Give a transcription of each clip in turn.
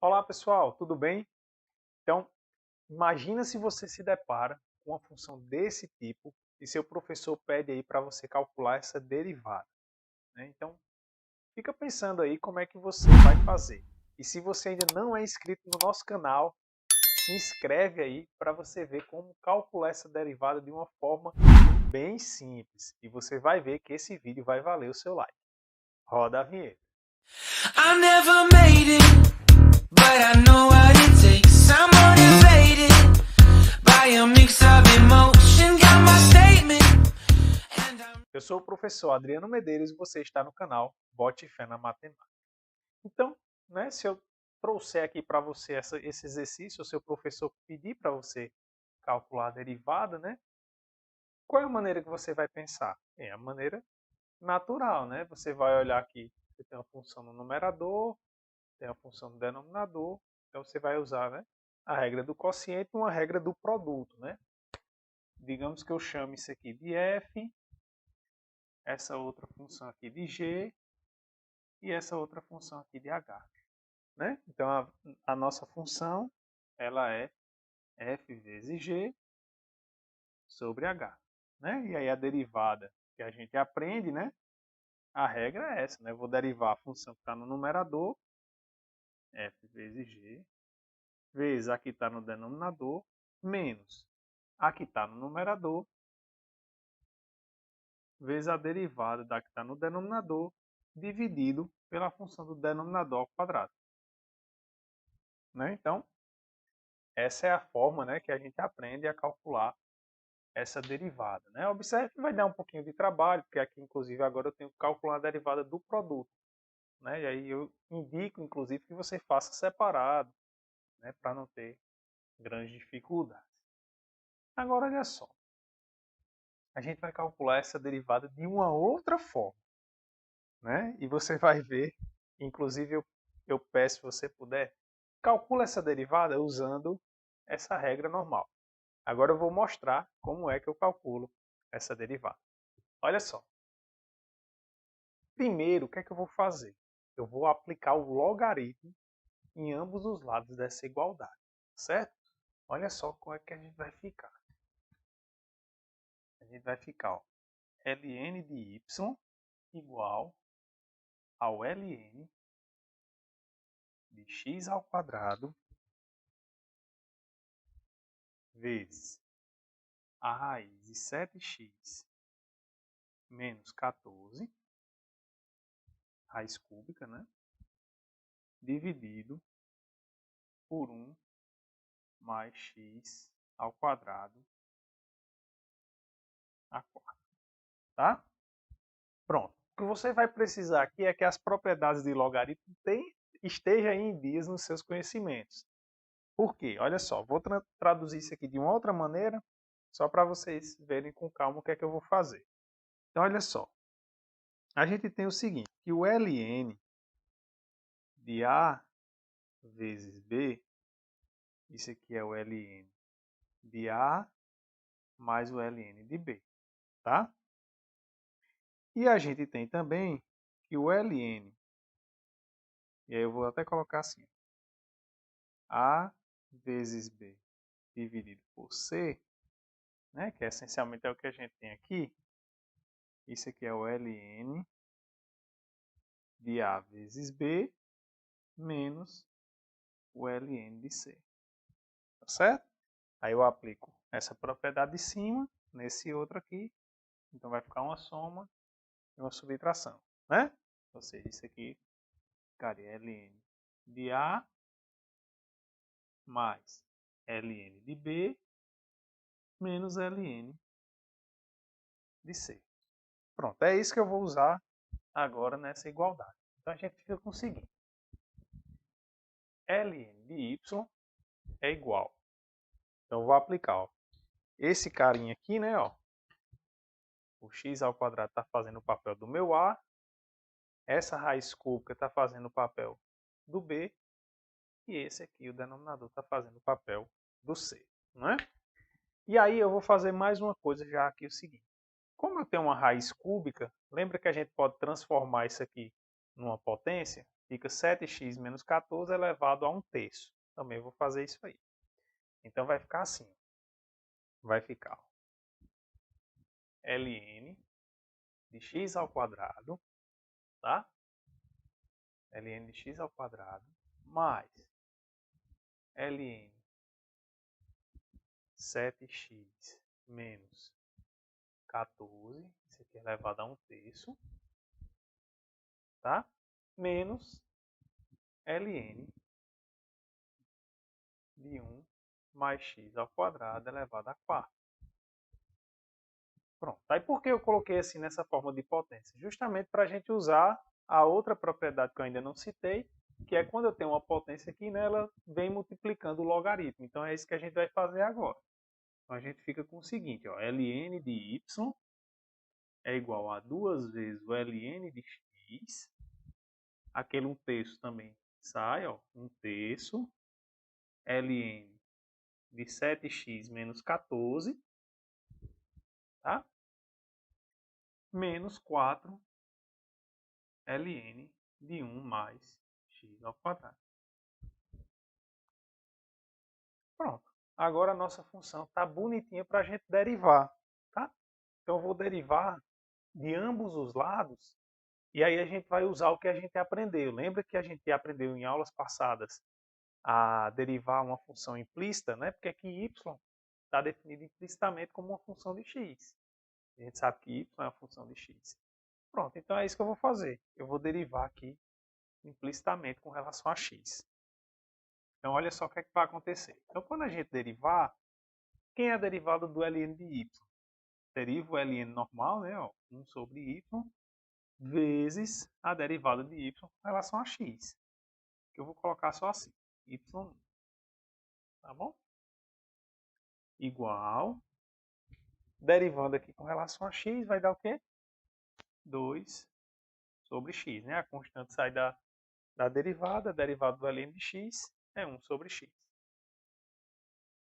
Olá pessoal, tudo bem? Então, imagina se você se depara com uma função desse tipo e seu professor pede aí para você calcular essa derivada, né? Então, fica pensando aí como é que você vai fazer. E se você ainda não é inscrito no nosso canal, se inscreve aí para você ver como calcular essa derivada de uma forma bem simples. E você vai ver que esse vídeo vai valer o seu like. Roda a vinheta. I never made it, but I know what it takes. I'm motivated by a mix of emotion. Got my statement, and I'm Eu sou o professor Adriano Medeiros e você está no canal Bote Fé na Matemática. Então, né, se eu trouxer aqui para você esse exercício, o seu professor pedir para você calcular a derivada, né, qual é a maneira que você vai pensar? É a maneira natural, né? Você vai olhar aqui, você tem uma função no numerador, tem a função no denominador, então você vai usar, né, a regra do quociente e uma regra do produto, né? Digamos que eu chame isso aqui de f, essa outra função aqui de g e essa outra função aqui de h, né? Então a nossa função ela é f vezes g sobre h, né? E aí a derivada que a gente aprende, né? A regra é essa, né? Eu vou derivar a função que está no numerador, f vezes g, vezes a que está no denominador, menos a que está no numerador, vezes a derivada da que está no denominador, dividido pela função do denominador ao quadrado, né? Então, essa é a forma, né, que a gente aprende a calcular essa derivada, né? Observe que vai dar um pouquinho de trabalho, porque aqui, inclusive, agora eu tenho que calcular a derivada do produto, né? E aí eu indico, inclusive, que você faça separado, né, para não ter grandes dificuldades. Agora, olha só, a gente vai calcular essa derivada de uma outra forma, né? E você vai ver, inclusive, eu peço, se você puder, calcula essa derivada usando essa regra normal. Agora eu vou mostrar como é que eu calculo essa derivada. Olha só. Primeiro, o que é que eu vou fazer? Eu vou aplicar o logaritmo em ambos os lados dessa igualdade, certo? Olha só como é que a gente vai ficar. A gente vai ficar, ó, ln de y igual ao ln de x ao quadrado vezes a raiz de 7x menos 14, raiz cúbica, né? Dividido por 1 mais x ao quadrado a 4, tá? Pronto. O que você vai precisar aqui é que as propriedades de logaritmo estejam em dias nos seus conhecimentos. Por quê? Olha só, vou traduzir isso aqui de uma outra maneira, só para vocês verem com calma o que é que eu vou fazer. Então, olha só. A gente tem o seguinte, que o ln de A vezes B, isso aqui é o ln de A mais o ln de B, tá? E a gente tem também que o ln, e aí eu vou até colocar assim, A vezes B dividido por C, né, que essencialmente é o que a gente tem aqui. Isso aqui é o ln de A vezes B menos o ln de C. Tá certo? Aí eu aplico essa propriedade de cima nesse outro aqui. Então vai ficar uma soma e uma subtração, né? Ou seja, isso aqui ficaria ln de A mais ln de B menos ln de C. Pronto, é isso que eu vou usar agora nessa igualdade. Então a gente fica com o seguinte. ln de y é igual. Então eu vou aplicar, ó, esse carinha aqui, né, ó, o x ao quadrado está fazendo o papel do meu A, essa raiz cúbica está fazendo o papel do B, e esse aqui, o denominador, está fazendo o papel do C, não é? E aí eu vou fazer mais uma coisa já aqui, o seguinte. Como eu tenho uma raiz cúbica, lembra que a gente pode transformar isso aqui numa potência? Fica 7x menos 14 elevado a 1/3. Também vou fazer isso aí. Então vai ficar assim. Vai ficar ln de x ao quadrado, tá? ln de x ao quadrado mais ln 7x menos 14, isso aqui é elevado a 1/3, tá? Menos ln de 1 mais x ao quadrado elevado a 4. Pronto. Aí por que eu coloquei assim nessa forma de potência? Justamente para a gente usar a outra propriedade que eu ainda não citei, que é quando eu tenho uma potência aqui, né, ela vem multiplicando o logaritmo. Então é isso que a gente vai fazer agora. Então a gente fica com o seguinte, ó, ln de y é igual a 2 vezes o ln de x. Aquele 1/3 também sai, ó, 1/3. ln de 7x menos 14, tá? Menos 4 ln de 1 mais x ao quadrado. Pronto. Agora a nossa função está bonitinha para a gente derivar, tá? Então eu vou derivar de ambos os lados e aí a gente vai usar o que a gente aprendeu. Lembra que a gente aprendeu em aulas passadas a derivar uma função implícita, né? Porque aqui y está definido implicitamente como uma função de x. A gente sabe que y é uma função de x. Pronto, então é isso que eu vou fazer. Eu vou derivar aqui implicitamente com relação a x. Então olha só o que é que vai acontecer. Então quando a gente derivar, quem é a derivada do ln de y? Deriva o ln normal, né? Ó, 1 sobre y, vezes a derivada de y com relação a x. Que eu vou colocar só assim, y1. Tá bom? Igual, derivando aqui com relação a x, vai dar o quê? 2 sobre x, né? A constante sai da derivada, a derivada do ln de x é 1 sobre x.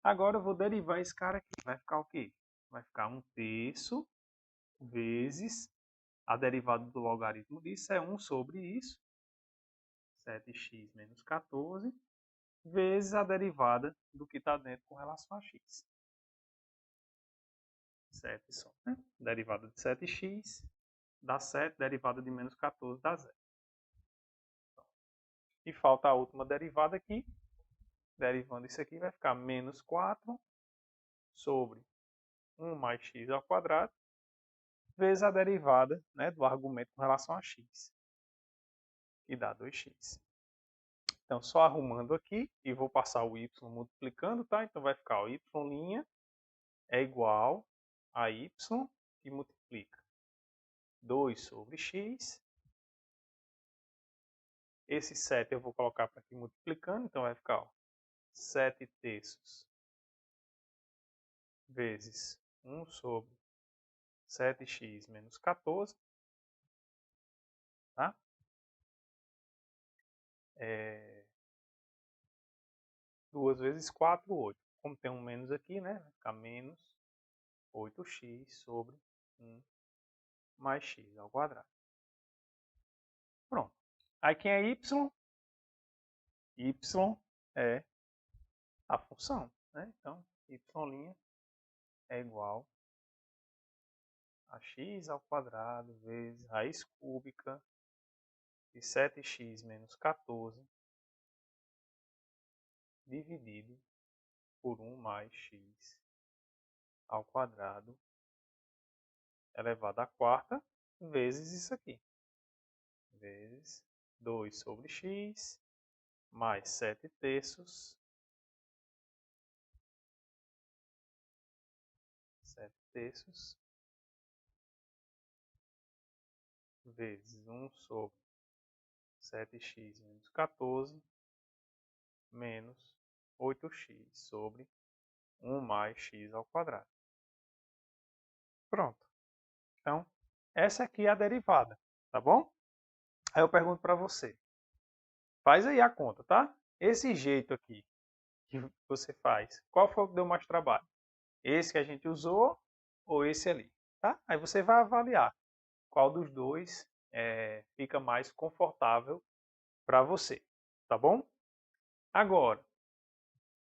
Agora eu vou derivar esse cara aqui. Vai ficar o quê? Vai ficar 1/3 vezes a derivada do logaritmo disso é 1 sobre isso, 7x menos 14, vezes a derivada do que está dentro com relação a x. 7 só, né? Derivada de 7x dá 7, derivada de menos 14 dá 0. E falta a última derivada aqui. Derivando isso aqui vai ficar menos 4 sobre 1 mais x ao quadrado, vezes a derivada, né, do argumento com relação a x, que dá 2x. Então, só arrumando aqui, e vou passar o y multiplicando, tá? Então, vai ficar o y' é igual a y, que multiplica 2 sobre x. Esse 7 eu vou colocar para aqui multiplicando, então vai ficar, ó, 7/3 vezes 1 sobre 7x menos 14, tá? 2 vezes 4, 8. Como tem um menos aqui, né? Vai ficar menos 8x sobre 1 mais x ao quadrado. Pronto. Aí quem é y? Y é a função, né? Então, y' é igual a x ao quadrado vezes raiz cúbica de 7x menos 14 dividido por 1 mais x ao quadrado elevado à quarta vezes isso aqui. Vezes 2 sobre x mais 7/3. 7/3 vezes 1 sobre 7x menos 14 menos 8x sobre 1 mais x ao quadrado. Pronto. Então, essa aqui é a derivada, tá bom? Aí eu pergunto para você. Faz aí a conta, tá? Esse jeito aqui que você faz, qual foi o que deu mais trabalho? Esse que a gente usou ou esse ali, tá? Aí você vai avaliar qual dos dois fica mais confortável para você, tá bom? Agora,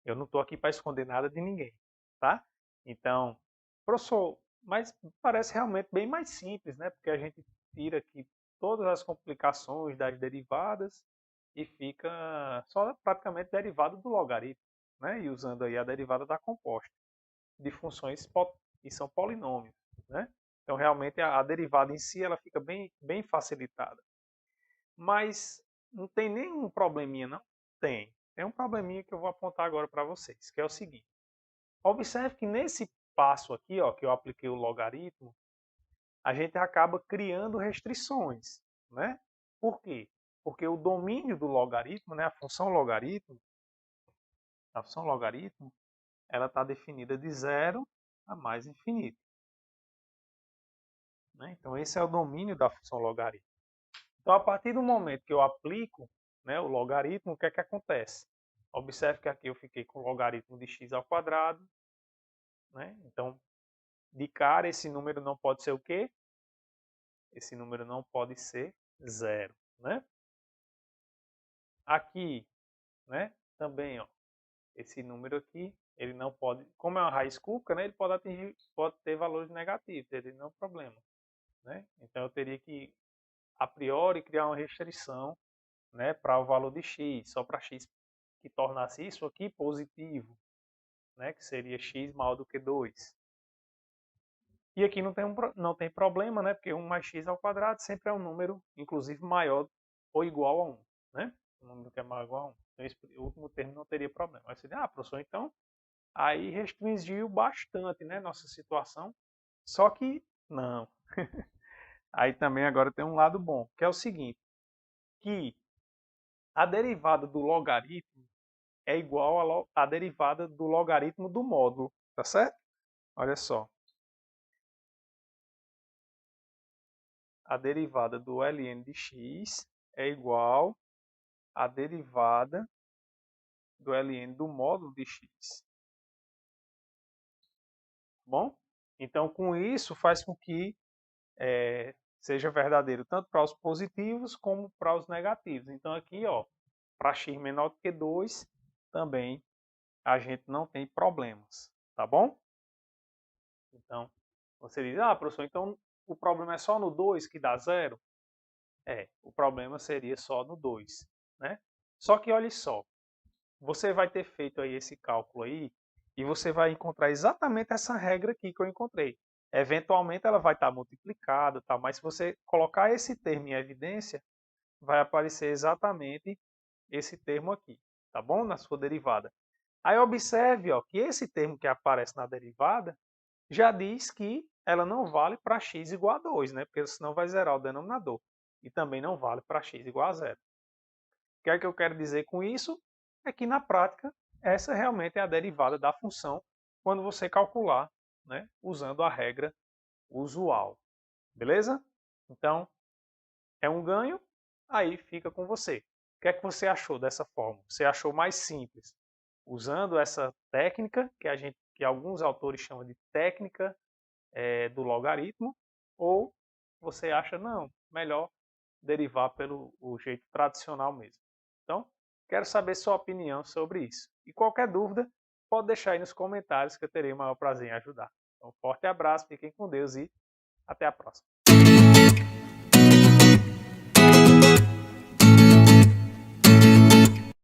eu não estou aqui para esconder nada de ninguém, tá? Então, professor, mas parece realmente bem mais simples, né? Porque a gente tira aqui todas as complicações das derivadas e fica só praticamente derivado do logaritmo, né? E usando aí a derivada da composta de funções que são polinômios, né? Então, realmente, a derivada em si ela fica bem facilitada. Mas não tem nenhum probleminha, não? Tem. Tem um probleminha que eu vou apontar agora para vocês, que é o seguinte. Observe que nesse passo aqui, ó, que eu apliquei o logaritmo, a gente acaba criando restrições, né? Por quê? Porque o domínio do logaritmo, né, a função logaritmo, ela está definida de 0 a mais infinito. Né? Então, esse é o domínio da função logaritmo. Então, a partir do momento que eu aplico, né, o logaritmo, o que é que acontece? Observe que aqui eu fiquei com o logaritmo de x ao quadrado. Né? Então, de cara, esse número não pode ser o quê? Esse número não pode ser 0. Né? Aqui, né, também, ó, esse número aqui, ele não pode, como é uma raiz cúbica, né, ele pode ter valores negativos, ele não é um problema. Né? Então, eu teria que, a priori, criar uma restrição, né, para o valor de x, só para x que tornasse isso aqui positivo, né, que seria x maior do que 2. E aqui não tem problema, né, porque 1 mais x ao quadrado sempre é um número, inclusive, maior ou igual a 1. Né? Um número que é maior ou igual a 1. Então, esse último termo não teria problema. Aí você diz, professor, então, aí restringiu bastante, né, nossa situação. Só que, não. Aí também agora tem um lado bom, que é o seguinte, que a derivada do logaritmo é igual à derivada do logaritmo do módulo, tá certo? Olha só. A derivada do ln de x é igual à derivada do ln do módulo de x. Bom? Então, com isso, faz com que seja verdadeiro tanto para os positivos como para os negativos. Então, aqui, ó, para x menor do que 2, também a gente não tem problemas, tá bom? Então, você diz, professor, então o problema é só no 2 que dá 0? O problema seria só no 2, né? Só que olha só, você vai ter feito aí esse cálculo aí e você vai encontrar exatamente essa regra aqui que eu encontrei. Eventualmente ela vai estar multiplicada, tá? Mas se você colocar esse termo em evidência, vai aparecer exatamente esse termo aqui, tá bom? Na sua derivada. Aí observe, ó, que esse termo que aparece na derivada já diz que ela não vale para x igual a 2, né? Porque senão vai zerar o denominador. E também não vale para x igual a 0. O que é que eu quero dizer com isso? É que na prática, essa realmente é a derivada da função quando você calcular, né, usando a regra usual. Beleza? Então, é um ganho, aí fica com você. O que é que você achou dessa forma? Você achou mais simples usando essa técnica que alguns autores chamam de técnica do logaritmo, ou você acha, não, melhor derivar pelo o jeito tradicional mesmo. Então, quero saber sua opinião sobre isso. E qualquer dúvida, pode deixar aí nos comentários que eu terei o maior prazer em ajudar. Então, um forte abraço, fiquem com Deus e até a próxima.